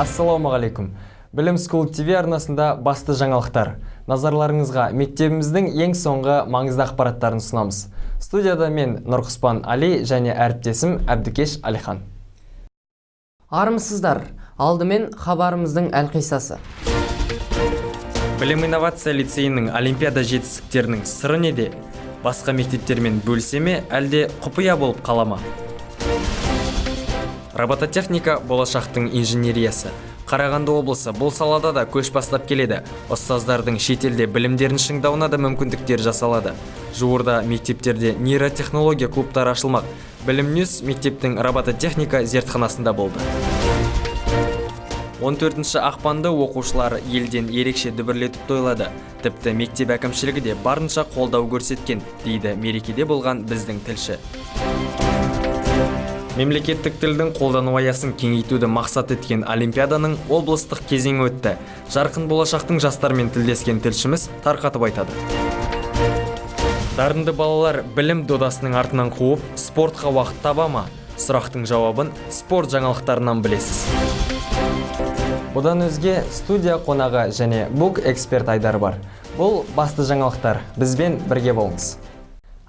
Ассалаумағалейкум. Білім School TV арнасында басты жаңалықтар. Назарларыңызға мектебіміздің ең соңғы маңызды ақпараттарын ұсынамыз. Студияда мен Нұрқұспан Али және әріптесім Әбдікеш Алихан. Армысыздар, алдымен хабарымыздың әлқисасы. Білім инновация лицейінің олимпиада жетістіктерінің сыры неде? Басқа мектептермен бөлісе ме, әлде құпия болып қала ма? Робототехника болашақтың инженериясы. Қарағанды облысы бұл салада да көш бастап келеді. Ұстаздардың шетелде білімдерін шыңдауына да мүмкіндіктер жасалады. Жуырда мектептерде нейротехнология клубтары ашылмақ. Білім Ньюс мектептің робототехника зертханасында болды. 14 ақпанды оқушылар елден ерекше дүбірлетіп тойлады. Тіпті мектеп әкімшілігі де барынша қолдау көрсеткен, дейді мерекеде болған біздің тілші. Мемлекеттік тілдің қолдану аясын кеңейтуді мақсат еткен олимпиаданың облыстық кезеңі өтті. Жарқын болашақтың жастармен тілдескен тілшіміз тарқатып айтады. Дарынды балалар білім додасының артынан қуып, спортқа уақыт таба ма? Сұрақтың жауабын спорт жаңалықтарынан білесіз. Бұдан өзге студия қонағы және бук эксперт Айдар бар. Бұл басты жаңалықтар. Бізбен бірге болыңыз.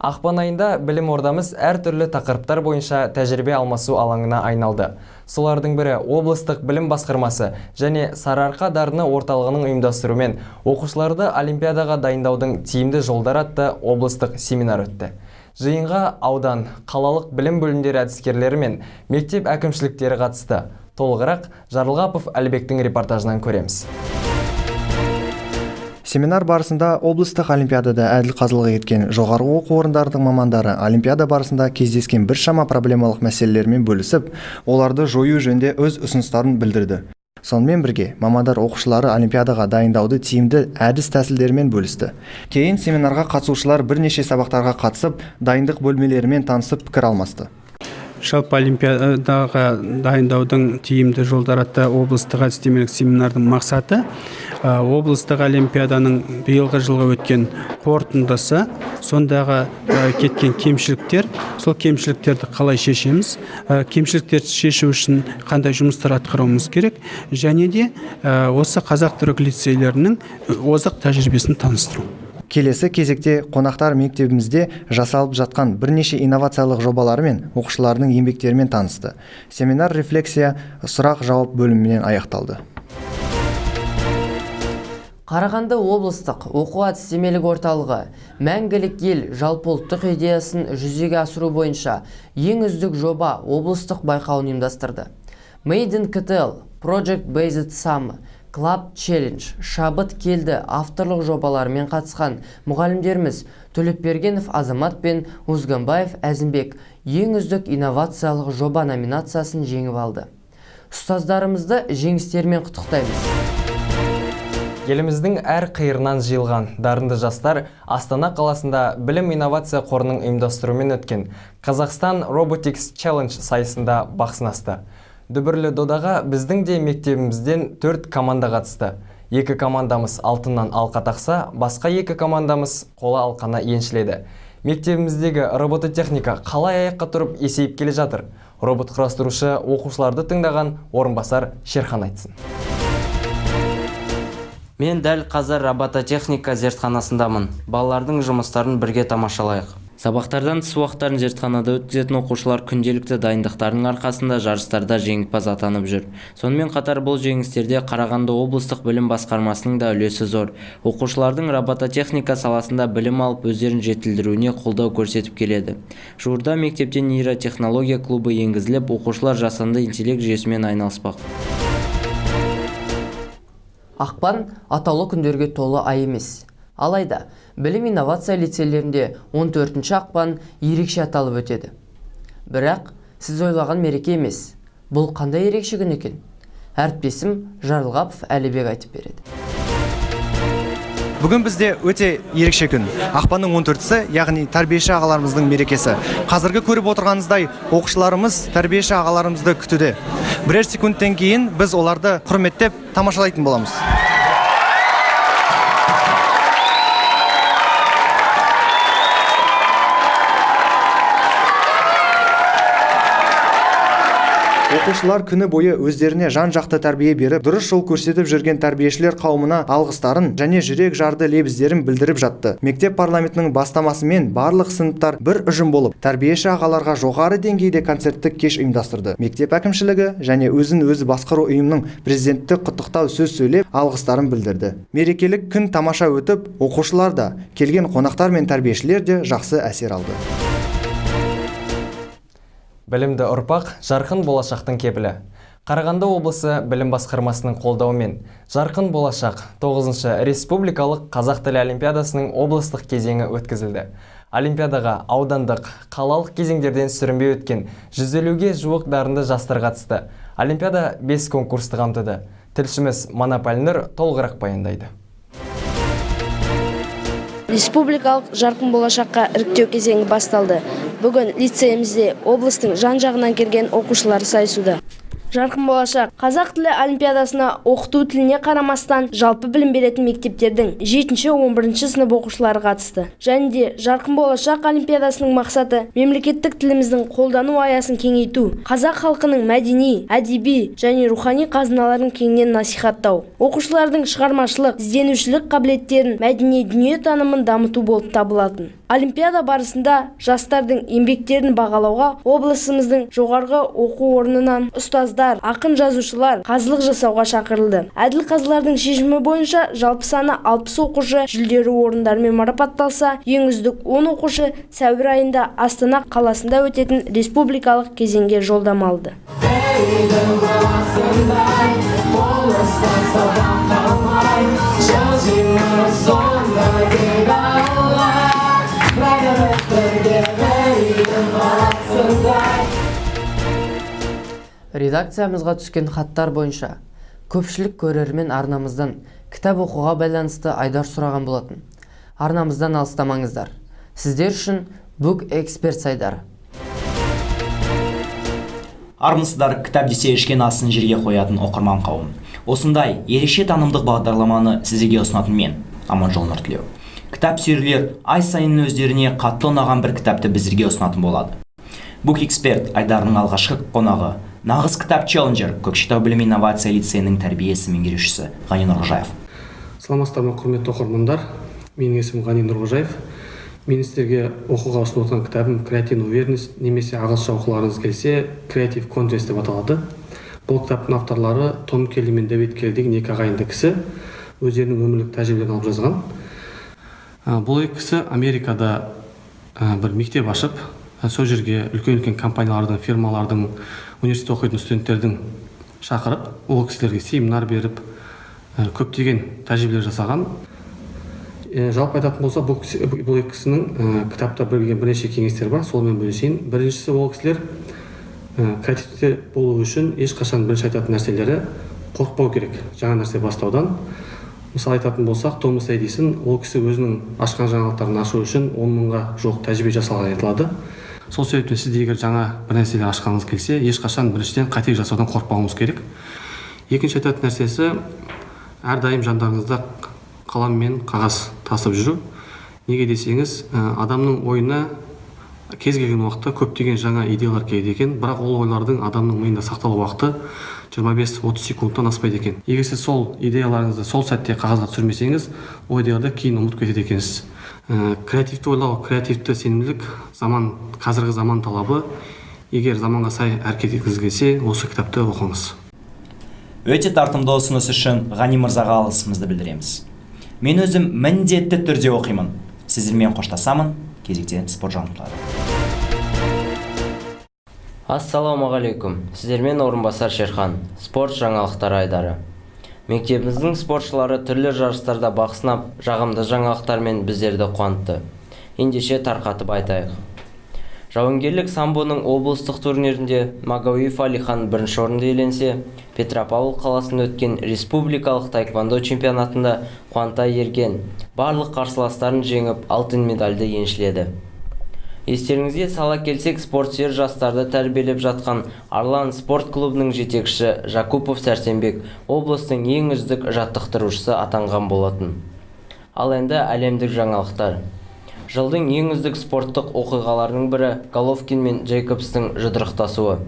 Ақпан айында білім ордамыз әртүрлі тақырыптар бойынша тәжірибе алмасу алаңына айналды. Солардың бірі облыстық білім басқармасы және Сарыарқа дарыны орталығының ұйымдастыруымен оқушыларды олимпиадаға дайындаудың тиімді жолдары атты облыстық семинар өтті. Жиынға аудан, қалалық білім бөлімдері әдіскерлері мен мектеп әкімшіліктері қатысты. Толығырақ Жарылғапов Әлібектің репортажынан көреміз. Семинар барысында облыстық олимпиадада әділ қазылық еткен жоғары оқу орындарының мамандары олимпиада барысында кездескен біршама проблемалық мәселелермен бөлісіп, оларды жою жөнінде өз ұсыныстарын білдірді. Сонымен бірге мамандар оқушылары олимпиадаға дайындауды тиімді әдіс тәсілдерімен бөлісті. Кейін семинарға қатысушылар бірнеше сабақтарға қатысып, дайындық бөлмелерімен танысып пікір алмасты. Жалпы олимпиадаға дайындаудың тиімді жолдары атты облыстық әдістемелік семинардың мақсаты облыстық олимпиаданың биылғы жылғы өткен қорытындысы, сондағы кеткен кемшіліктер, сол кемшіліктерді қалай шешеміз, кемшіліктерді шешу үшін қандай жұмыстар атқаруымыз керек, және де осы қазақ-түрік лицейлерінің озық тәжірибесін таныстыру. Келесі кезекте қонақтар мектебімізде жасалып жатқан бірнеше инновациялық жобалары мен оқушылардың еңбектерімен танысты. Семинар рефлексия сұрақ-жауап бөлімінен аяқталды. Қарағанды облыстық оқу-әдістемелік орталығы мәңгілік ел жалпыұлттық идеясын жүзеге асыру бойынша ең үздік жоба облыстық байқауын ұйымдастырды. Made in KTL, Project Based Sum, Club Challenge, шабыт келді авторлық жобаларымен қатысқан мұғалімдеріміз Төлепбергенов Азамат пен Узганбаев Әзімбек ең үздік инновациялық жоба номинациясын жеңіп алды. Ұстаздарымызды жеңістерімен құттықтаймыз. Еліміздің әр қиырынан жиылған дарынды жастар Астана қаласында білім инновация қорының ұйымдастыруымен өткен Қазақстан Robotics Challenge сайысында бақ сынасты. Дүбірлі додаға біздің де мектебімізден 4 команда қатысты. 2 командамыз алтыннан алқа тақса, басқа 2 командамыз қола алқаны еншіледі. Мектебіміздегі робототехника қалай аяққа тұрып есейіп келе жатыр? Робот құрастырушы оқушыларды тыңдаған орынбасар Шерхан айтсын. Мен дәл қазір робототехника зертханасындамын. Балалардың жұмыстарын бірге тамашалайық. Сабақтардан тыс уақыттарын зертханада өткізетін оқушылар күнделікті дайындықтарының арқасында жарыстарда жеңімпаз атанып жүр. Сонымен қатар бұл жеңістерде Қарағанды облыстық білім басқармасының да үлесі зор. Оқушылардың робототехника саласында білім алып өздерін жетілдіруіне қолдау көрсетіп келеді. Жуырда мектепте нейротехнология клубы енгізіліп, оқушылар жасанды интеллект жүйесімен айналыспақ. Ақпан атаулы күндерге толы ай емес. Алайда, білім инновация лицейлерінде 14 ақпан ерекше аталып өтеді. Бірақ, сіз ойлаған мереке емес. Бұл қандай ерекше күн екен? Әріптесім Жарылғапов Әлібек айтып береді. Бүгін бізде өте ерекше күн. Ақпанның 14-сі, яғни тәрбиеші ағаларымыздың мерекесі. Қазіргі көріп отырғаныңыздай, оқушыларымыз тәрбиеші ағаларымызды күтуде. Бірер секундтен кейін біз оларды құрметтеп тамашалайтын боламыз. Оқушылар күні бойы өздеріне жан-жақты тәрбие беріп, дұрыс жол көрсетіп жүрген тәрбиешілер қауымына алғыстарын және жүрек жарды лебіздерін білдіріп жатты. Мектеп парламентінің бастамасымен барлық сыныптар бір ұжым болып, тәрбиеші ағаларға жоғары деңгейде концерттік кеш ұйымдастырды. Мектеп әкімшілігі және өзін-өзі басқару ұйымының президенттік құттықтау сөз сөйлеп, алғыстарын білдірді. Мерекелік күн тамаша өтіп, оқушылар да, келген қонақтар мен тәрбиешілер де жақсы әсер алды. Білімді ұрпақ жарқын болашақтың кепілі. Қарағанды облысы білім басқармасының қолдауымен жарқын болашақ 9-шы республикалық қазақ тілі олимпиадасының облыстық кезеңі өткізілді. Олимпиадаға аудандық, қалалық кезеңдерден сүрінбей өткен 150-ге жуық дарынды жастар қатысты. Олимпиада 5 конкурсты қамтыды. Тілшіміз Манапалинер толығырақ баяндайды. Республикалық жарқын болашаққа іріктеу кезеңі басталды. Бүгін лицейімізде облыстың жан-жағынан келген оқушылар сайысуда. Жарқын болашақ қазақ тілі олимпиадасына оқыту тіліне қарамастан жалпы білім беретін мектептердің 7-11 сынып оқушылары қатысты. Және де жарқын болашақ олимпиадасының мақсаты мемлекеттік тіліміздің қолдану аясын кеңейту, қазақ халқының мәдени, әдеби және рухани қазыналарын кеңінен насихаттау, оқушылардың шығармашылық, ізденушілік қабілеттерін, мәдени дүниетанымын дамыту болып табылатын. Олимпиада барысында жастардың еңбектерін бағалауға облысымыздың жоғарғы оқу орнынан ұстаздар, ақын жазушылар қазылық жасауға шақырылды. Әділ қазылардың шешімі бойынша жалпы саны 60 оқушы жүлделі орындармен марапатталса, ең үздік 10 оқушы сәуір айында Астана қаласында өтетін республикалық кезеңге жолдама алды. Редакциямызға түскен хаттар бойынша көпшілік көрермен арнамыздан кітап оқуға байланысты айдар сұраған болатын. Арнамыздан алыстамаңыздар. Сіздер үшін Book Experts айдары. Армысыздар, кітап десе ішкен асын жерге қоятын оқырман қауым. Осындай ерекше танымдық бағдарламаны сізге ұсынатын мен, Аманжол Нұртілеу. Кітап сүйерлер ай сайын өздеріне қатты ұнаған бір кітапты біздерге ұсынатын болады. Book Expert айдарының алғашқы қонағы нағыз кітап челленджер Көкшетау білім инновация лицейінің тәрбиесі меңгерушісі Ғани Нұрғожаев. Саламатсыздар ма, құрметті оқырмандар. Менің есімім Ғани Нұрғожаев. Мен сіздерге оқуға ұсынып отырған кітабым Creative Awareness, немесе ағылшынша оқуларыңыз келсе Creative Contest деп аталады. Бұл кітаптың авторлары Том Келли мен Дэвид Келли деген екі ағайынды кісі өздерінің өмірлік тәжірибелерін алып жазған. Бұл екі кісі Америкада бір мектеп ашып, сол жерге үлкен компаниялардың, фирмалардың, университет оқитын студенттердің шақырып, ол кісілерге семинар беріп, көптеген тәжірибелер жасаған. Жалпы айтатын болса, бұл екі кісінің кітапта бірнеше кеңестер бар, солмен бөлісейін. Біріншісі, ол кісілер креативте болу үшін ешқашан бірінші айтатын нәрселері қорықпау керек, жаңа нәрсе бастаудан. Мысалы айтатын болсақ, Томас Эдисон, ол кісі өзінің ашқан жаңалықтарын ашу үшін 10 мыңға жоқ тәжірибе жасалған айтылады. Сол себептен сіз егер жаңа бір нәрселер ашқаныңыз келсе, ешқашан біріншіден қателік жасаудан қорықпауыңыз керек. Екінші айтатын нәрсесі, әрдайым жандарыңызда қалам мен қағаз тасып жүру. Неге десеңіз, адамның ойына кез келген уақытта көптеген жаңа идеялар келеді екен, бірақ ол ойлардың адамның миында сақталу уақыты 25-30 секундтан аспайды екен. Егер сіз сол идеяларыңызды сол сәтте қағазға түсірмесеңіз, ол идеяларды кейін ұмытып кетеді екенсіз. Креативті ойлау, креативті сенімділік қазіргі заман талабы. Егер заманға сай әрекет еткіңіз келсе, осы кітапты оқыңыз. Өте тартымды ұсыныс үшін Ғани мырзаға алғысымызды білдіреміз. Мен өзім міндетті түрде оқимын. Сіздермен қоштасамын. Кезекте спорт жаңалықтары. Ассалаумағалейкум. Сіздермен орынбасар Шерхан. Спорт жаңалықтары айдары. Мектебіміздің спортшылары түрлі жарыстарда бақ сынап, жағымды жаңалықтармен біздерді қуантты. Ендеше тарқатып айтайық. Жауынгерлік самбоның облыстық турнирінде Магауиев Алихан бірінші орынды иеленсе, Петропавл қаласында өткен республикалық таеквондо чемпионатында Қуантай Ерген барлық қарсыластарын жеңіп алтын медальды еншіледі. Естеріңізге сала келсек, спортсүйер жастарды тәрбиелеп жатқан Арлан спорт клубының жетекшісі Жакупов Сәрсенбек облыстың ең үздік жаттықтырушысы атанған болатын. Ал енді әлемдік жаңалықтар. Жылдың ең үздік спорттық оқиғаларының бірі Головкин мен Джейкобстың жұдырықтасуы.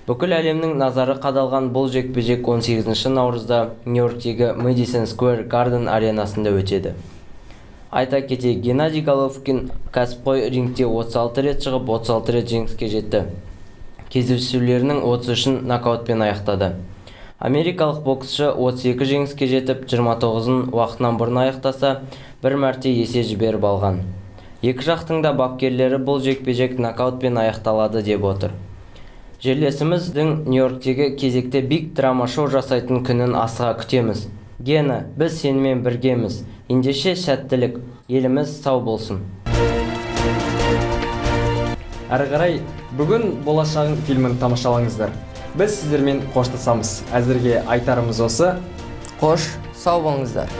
Бүкіл әлемнің назары қадалған бұл жекпе-жек 18 наурызда Нью-Йорктегі Madison Square Garden аренасында өтеді. Айта кетейік, Геннадий Головкин кәсіпқой рингте 36 рет шығып, 36 рет жеңіске жетті. Кездесулерінің 33-ін нокаутпен аяқтады. Америкалық боксшы 32 жеңіске жетіп, 29-ын уақытынан бұрын аяқтаса, бір мәрте есе жіберіп алған. Екі жақтың да бапкерлері бұл жекпе-жек нокаутпен аяқталады деп отыр. Жерлесіміздің Нью-Йорктегі кезекте биг драма шоу жасайтын күнін асыға күтеміз. Гена, біз сенімен біргеміз. Ендеше сәттілік, еліміз сау болсын. Әрі қарай бүгін болашағың фильмін тамашалаңыздар. Біз сіздермен қоштасамыз. Әзірге айтарымыз осы. Қош, сау болыңыздар.